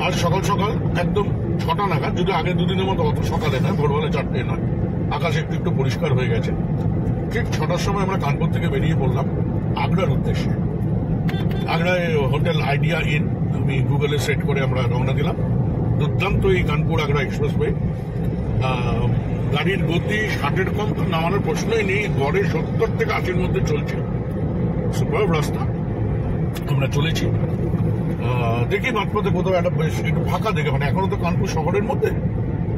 আজ সকাল সকাল একদম 6টা নাগাদ, যদি আগের দুদিনের মতো অত সকালে না, ভোরবেলা 4টে না, আকাশ একটু একটু পরিষ্কার হয়ে গেছে। ঠিক 6টার সময় আমরা কানপুর থেকে বেরিয়ে পড়লাম আগ্রার উদ্দেশ্যে। আগ্রায় হোটেল আইডিয়া ইন আমি গুগলে সেট করে আমরা রওনা দিলাম। দুর্দান্ত এই কানপুর আগ্রা এক্সপ্রেসওয়ে। গাড়ির গতি 60-এর কম তো নামানোর প্রশ্নই নেই, গড়ে 70 থেকে 80-র মধ্যে চলছে। সুপার রাস্তা, আমরা চলেছি। দেখি মাঝপথে কোথাও একটা বেশ একটু ফাঁকা দেখে, মানে এখনো তো কানপুর শহরের মধ্যে,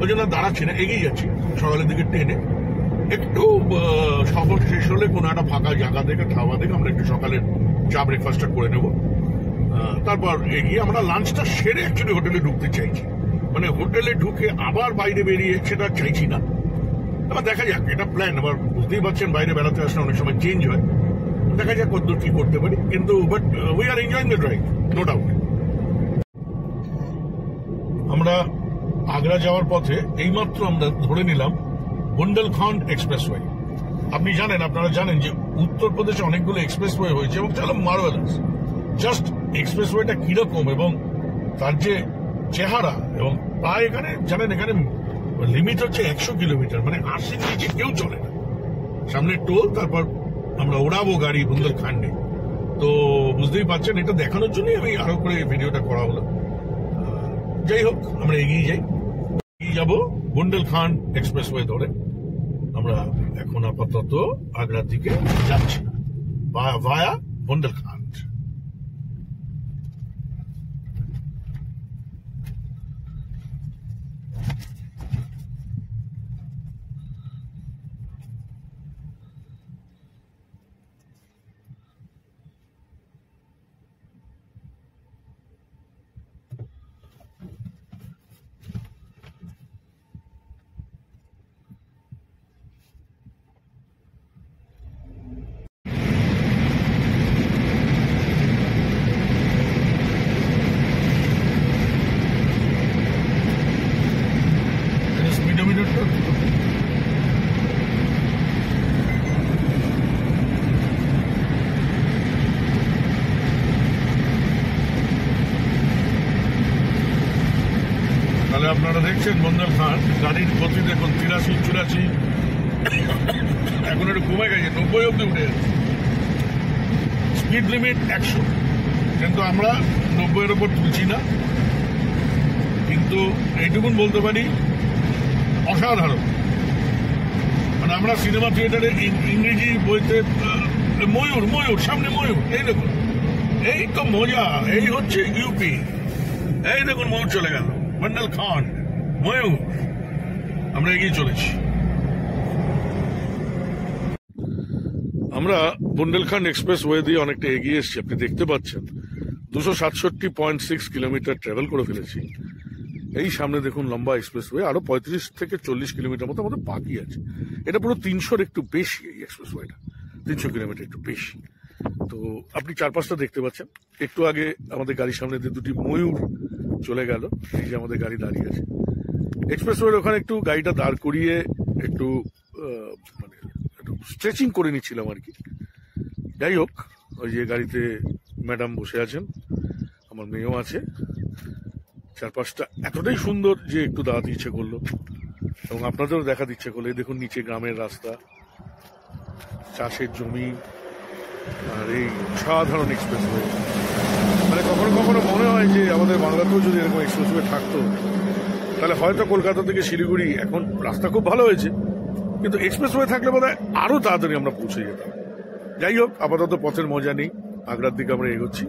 ওই জন্য দাঁড়াচ্ছি না, এগিয়ে যাচ্ছি সকালের দিকে ট্রেনে। একটু শহর শেষ হলে কোনো একটা ফাঁকা জায়গা দেখে, ধাবা দেখে আমরা একটু সকালের চা ব্রেকফাস্টটা করে নেব। তারপর এগিয়ে আমরা লাঞ্চটা সেরে অ্যাকচুয়ালি হোটেলে ঢুকতে চাইছি। মানে হোটেলে ঢুকে আবার বাইরে বেরিয়ে সেটা চাইছি না। এবার দেখা যাক, এটা প্ল্যান। আবার বুঝতেই পারছেন বাইরে বেড়াতে আসলে অনেক সময় চেঞ্জ হয়, দেখা যাক কতদূর কি করতে পারি। কিন্তু but we are enjoying the drive, no doubt. আমরা আগ্রা যাওয়ার পথে এইমাত্র আমরা ধরে নিলাম বুন্দেলখন্ড এক্সপ্রেসওয়ে। আপনি জানেন, আপনারা জানেন যে উত্তরপ্রদেশে অনেকগুলো এক্সপ্রেসওয়ে হয়েছে এবং চলো মার্ভেলাস। জাস্ট এক্সপ্রেসওয়েটা কিরকম এবং তার যে চেহারা, এবং প্রায় এখানে জানেন এখানে লিমিট হচ্ছে 100 কিলোমিটার, মানে 80-র নিচে কেউ চলে না। সামনে টোল, তারপর আমরা ওড়াবো গাড়ি বুন্দেলখন্ডে। তো বুঝতেই পারছেন, এটা দেখানোর জন্যই আমি আরো করে ভিডিওটা করা হলো। যাই হোক, আমরা এগিয়ে যাবো বুন্দেলখন্ড এক্সপ্রেসওয়ে ধরে। আমরা এখন আপাতত আগ্রার দিকে যাচ্ছি ভায়া বুন্দেলখন্ড। আপনারা দেখছেন বুন্দেলখন্ড, গাড়ির গতি দেখুন 83-84, এখন একটু কমে গেছে, 90 অব্দি উঠে যাচ্ছে। স্পিড লিমিট 100, কিন্তু আমরা 90-এর ওপর তুলছি না। কিন্তু এইটুকুন বলতে পারি, অসাধারণ। মানে আমরা সিনেমা থিয়েটারে ইংরেজি বইতে ময়ূর ময়ূর সামনে ময়ূর, এই দেখুন, এই তো মজা, এই হচ্ছে ইউপি। এই দেখুন ময়ূর চলে গেল, বুন্দেলখন্ড ময়ূর। আমরা এগিয়ে চলেছি। আমরা বুন্দেলখন্ড এক্সপ্রেসওয়ে দিয়ে অনেকটা এগিয়ে এসেছি, আপনি দেখতে পাচ্ছেন। 267.6 কিলোমিটার ট্রাভেল করে ফেলেছি। এই সামনে দেখুন লম্বা এক্সপ্রেসওয়ে, আরো 35 থেকে 40 কিলোমিটার মতো আমাদের বাকি আছে। এটা পুরো 300-র একটু বেশি, এই এক্সপ্রেসওয়েটা 300 কিলোমিটার একটু বেশি। তো আপনি চারপাশটা দেখতে পাচ্ছেন। একটু আগে আমাদের গাড়ির সামনে দিয়ে দুটি ময়ূর চলে গেল। এই যে আমাদের গাড়ি দাঁড়িয়ে আছে এক্সপ্রেসওয়ের ওখানে, একটু গাড়িটা দাঁড় করিয়ে একটু মানে একটু স্ট্রেচিং করে নিচ্ছিলাম আর কি। যাই হোক, ওই যে গাড়িতে ম্যাডাম বসে আছেন, আমার মেয়েও আছে। চারপাশটা এতটাই সুন্দর যে একটু দাঁড়াতে ইচ্ছে করলো এবং আপনাদেরও দেখাতে ইচ্ছে করলো। এই দেখুন নিচে গ্রামের রাস্তা, চাষের জমি, আর এই সাধারণ এক্সপ্রেসওয়ে। মানে কখনো কখনো মনে হয় যে আমাদের বাংলাতেও যদি এরকম এক্সপ্রেসওয়ে থাকতো, তাহলে হয়তো কলকাতা থেকে শিলিগুড়ি, এখন রাস্তা খুব ভালো হয়েছে, কিন্তু এক্সপ্রেসওয়ে থাকলে বোধহয় আরো তাড়াতাড়ি আমরা পৌঁছে যেতাম। যাই হোক, আপাতত পথের মজা নেই, আগ্রার দিকে আমরা এগোচ্ছি।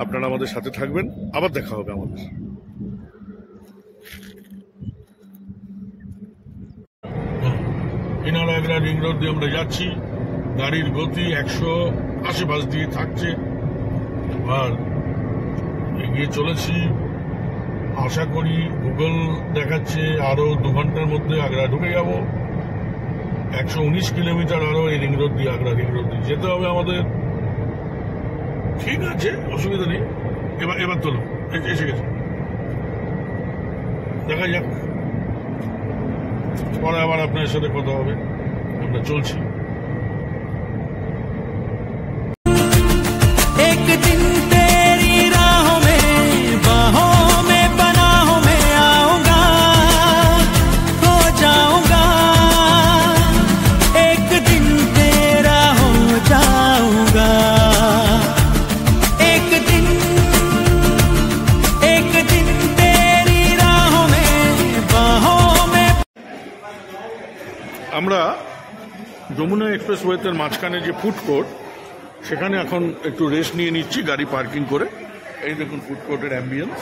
আপনারা আমাদের সাথে থাকবেন, আবার দেখা হবে আমাদের। ইনার আগ্রা রিং রোড দিয়ে আমরা যাচ্ছি। গাড়ির গতি 100 আশেপাশ দিয়ে থাকছে, আর এগিয়ে চলেছি। আশা করি গুগল দেখাচ্ছে আরো 2 ঘন্টার মধ্যে আগ্রা ঢুকে যাব। 119 কিলোমিটার আরো এই রিং রোড দিয়ে, আগ্রা রিং রোড দিয়ে যেতে হবে আমাদের। ঠিক আছে, অসুবিধা নেই। এবার তোলো, এসে গেছে, দেখা যাক, পরে আবার আপনার সাথে কথা হবে। আমরা চলছি। एक दिन तेरी राहों আমরা যমুনা এক্সপ্রেসওয়েতে মাঝখানে যে ফুড কোর্ট, সেখানে এখন একটু রেস্ট নিয়ে নিচ্ছি গাড়ি পার্কিং করে। এই দেখুন ফুড কোর্টের অ্যাম্বিয়েন্স।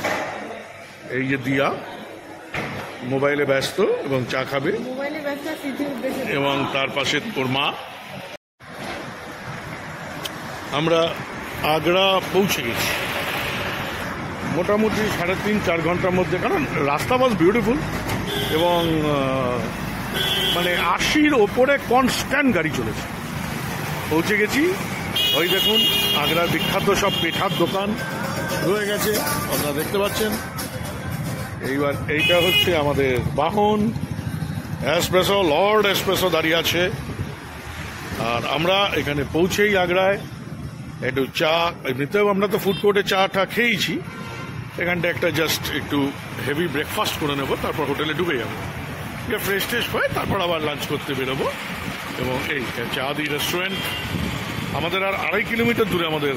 এই যে দিয়া মোবাইলে ব্যস্ত এবং চা খাবে, এবং তার পাশে ওর মা। আমরা আগ্রা পৌঁছে গেছি মোটামুটি 3.5-4 ঘন্টার মধ্যে, কারণ রাস্তা ওয়াজ বিউটিফুল এবং মানে 80-র ওপরে কনস্ট্যান্ট গাড়ি চলেছে। পৌঁছে গেছি। ওই দেখুন আগ্রার বিখ্যাত সব পেঠার দোকান রয়ে গেছে, আপনারা দেখতে পাচ্ছেন। এইবার এইটা হচ্ছে আমাদের বাহন এসপ্রেসো, লর্ড এসপ্রেসো দাঁড়িয়ে আছে। আর আমরা এখানে পৌঁছেই আগ্রায় একটু চা, এমনিতেও আমরা তো ফুড কোর্টে চা খেয়েছি, এখানটা একটা জাস্ট একটু হেভি ব্রেকফাস্ট করে নেবো, তারপর হোটেলে ঢুকে যাবো, ফ্রেশ ট্রেশ হয়ে তারপর আবার লাঞ্চ করতে বেরোবো। এবং এই চা দি রেস্টুরেন্ট, আমাদের আর 2.5 কিলোমিটার দূরে আমাদের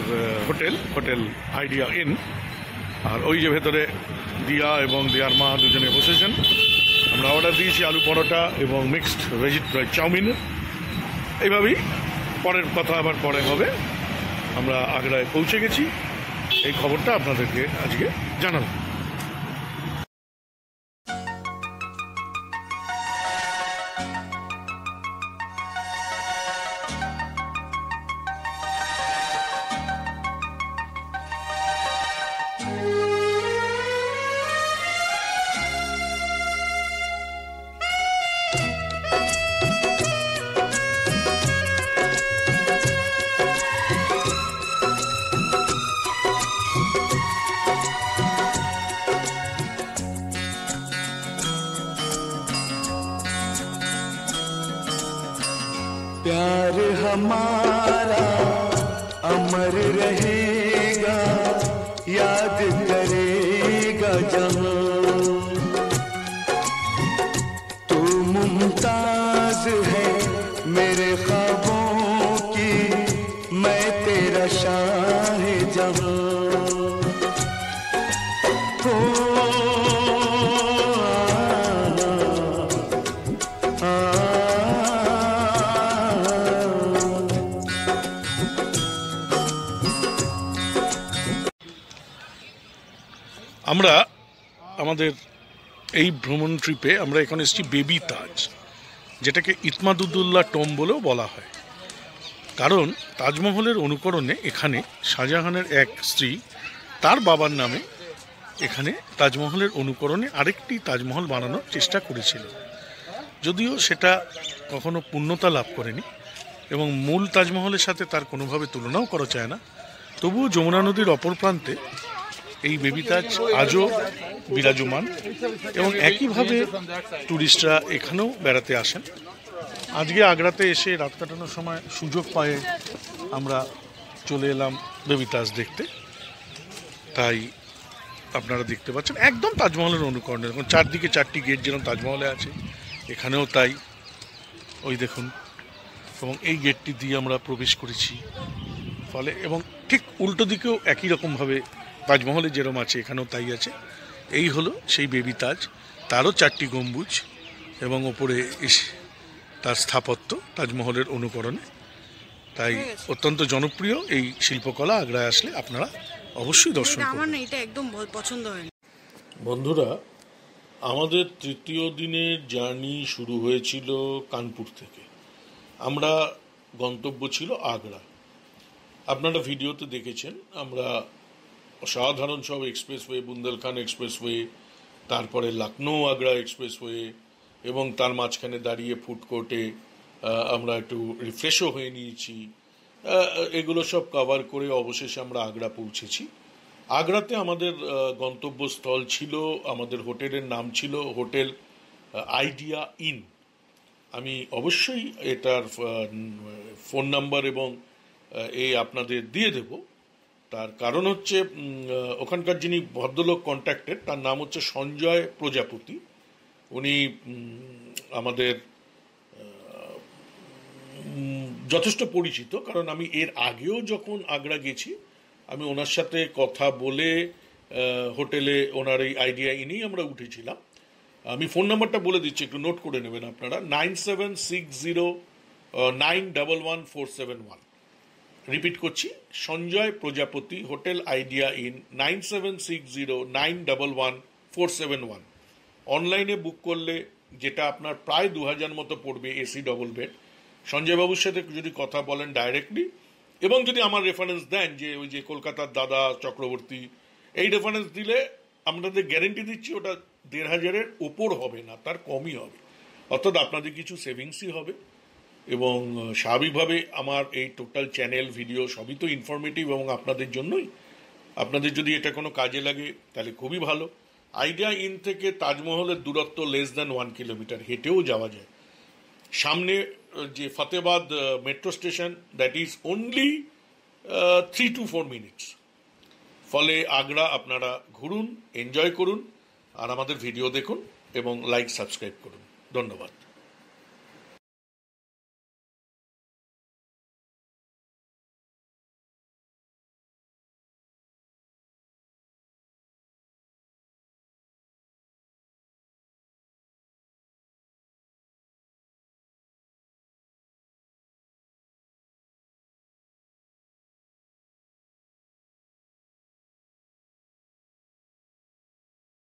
হোটেল আইডিয়া ইন। আর ওই যে ভেতরে দিয়া এবং দিয়ার মা দুজনে বসেছেন। আমরা অর্ডার দিয়েছি আলু পরোটা এবং মিক্সড চাউমিন। এইভাবেই পরের কথা আবার পরে হবে। আমরা আগ্রায় পৌঁছে গেছি, এই খবরটা আপনাদেরকে আজকে জানালাম। प्यार हमारा अमर रहेगा, याद करेगा जहां। तू मुमताज है मेरे ख्वाबों की, मैं तेरा शाहजहां। আমরা আমাদের এই ভ্রমণ ট্রিপে আমরা এখন এসেছি বেবি তাজ, যেটাকে ইতমাদুদ্দৌলা টম্ব বলেও বলা হয়। কারণ তাজমহলের অনুকরণে এখানে শাহজাহানের এক স্ত্রী তার বাবার নামে এখানে তাজমহলের অনুকরণে আরেকটি তাজমহল বানানোর চেষ্টা করেছিল, যদিও সেটা কখনো পূর্ণতা লাভ করেনি এবং মূল তাজমহলের সাথে তার কোনোভাবে তুলনাও করা যায় না। তবুও যমুনা নদীর অপর প্রান্তে এই বেবি তাজ আজও বিরাজমান এবং একইভাবে ট্যুরিস্টরা এখানেও বেড়াতে আসেন। আজকে আগ্রাতে এসে রাত কাটানোর সময় সুযোগ পায়ে আমরা চলে এলাম বেবি তাজ দেখতে। তাই আপনারা দেখতে পাচ্ছেন একদম তাজমহলের অনুকরণে, এখন চারদিকে 4টি গেট যেরকম তাজমহলে আছে এখানেও তাই। ওই দেখুন, এবং এই গেটটি দিয়ে আমরা প্রবেশ করেছি ফলে, এবং ঠিক উল্টো দিকেও একই রকমভাবে তাজমহলে যেরকম আছে এখানেও তাই আছে। এই হলো সেই বেবি তাজ, তারও 4টি গম্বুজ এবং ওপরে তার স্থাপত্য তাজমহলের অনুকরণে। তাই অত্যন্ত জনপ্রিয় এই শিল্পকলা আগ্রায় আসলে আপনারা অবশ্যই দর্শন করুন। আমার না এটা একদম পছন্দ হয়নি। বন্ধুরা, আমাদের তৃতীয় দিনের জার্নি শুরু হয়েছিল কানপুর থেকে। আমরা গন্তব্য ছিল আগ্রা। আপনারা ভিডিওতে দেখেছেন আমরা অসাধারণ সব এক্সপ্রেসওয়ে, বুন্দেলখান এক্সপ্রেসওয়ে, তারপরে লখনৌ আগ্রা এক্সপ্রেসওয়ে, এবং তার মাঝখানে দাঁড়িয়ে ফুড কোর্টে আমরা একটু রিফ্রেশও হয়ে নিয়েছি। এগুলো সব কভার করে অবশেষে আমরা আগ্রা পৌঁছেছি। আগ্রাতে আমাদের গন্তব্যস্থল ছিল, আমাদের হোটেলের নাম ছিল হোটেল আইডিয়া ইন। আমি অবশ্যই এটার ফোন নাম্বার এবং আপনাদের দিয়ে দেব। তার কারণ হচ্ছে ওখানকার যিনি ভদ্রলোক কন্ট্যাক্টেড তার নাম হচ্ছে সঞ্জয় প্রজাপতি। উনি আমাদের যথেষ্ট পরিচিত, কারণ আমি এর আগেও যখন আগ্রা গেছি আমি ওনার সাথে কথা বলে হোটেলে ওনার এই আইডিয়া ইনেই আমরা উঠেছিলাম। আমি ফোন নাম্বারটা বলে দিচ্ছি, একটু নোট করে নেবেন আপনারা, 9760911471। রিপিট করছি, সঞ্জয় প্রজাপতি, হোটেল আইডিয়া ইন, 9760911471। অনলাইনে বুক করলে যেটা আপনার প্রায় 2000 মতো পড়বে, এসি ডবল বেড। সঞ্জয়বাবুর সাথে যদি কথা বলেন ডাইরেক্টলি, এবং যদি আমার রেফারেন্স দেন যে ওই যে কলকাতার দাদা চক্রবর্তী, এই রেফারেন্স দিলে আপনাদের গ্যারেন্টি দিচ্ছি ওটা 1500-এর ওপর হবে না, তার কমই হবে। অর্থাৎ আপনাদের কিছু সেভিংসই হবে। এবং স্বাভাবিকভাবে আমার এই টোটাল চ্যানেল ভিডিও সবই তো ইনফরমেটিভ এবং আপনাদের জন্যই। আপনাদের যদি এটা কোনো কাজে লাগে তাহলে খুবই ভালো। আইডিয়া ইন থেকে তাজমহলের দূরত্ব লেস দ্যান 1 কিলোমিটার, হেঁটেও যাওয়া যায়। সামনে যে Fatehabad metro station, that is only 3 to 4 minutes. ফলে আগ্রা আপনারা ঘুরুন, এনজয় করুন, আর আমাদের ভিডিও দেখুন এবং লাইক সাবস্ক্রাইব করুন। ধন্যবাদ।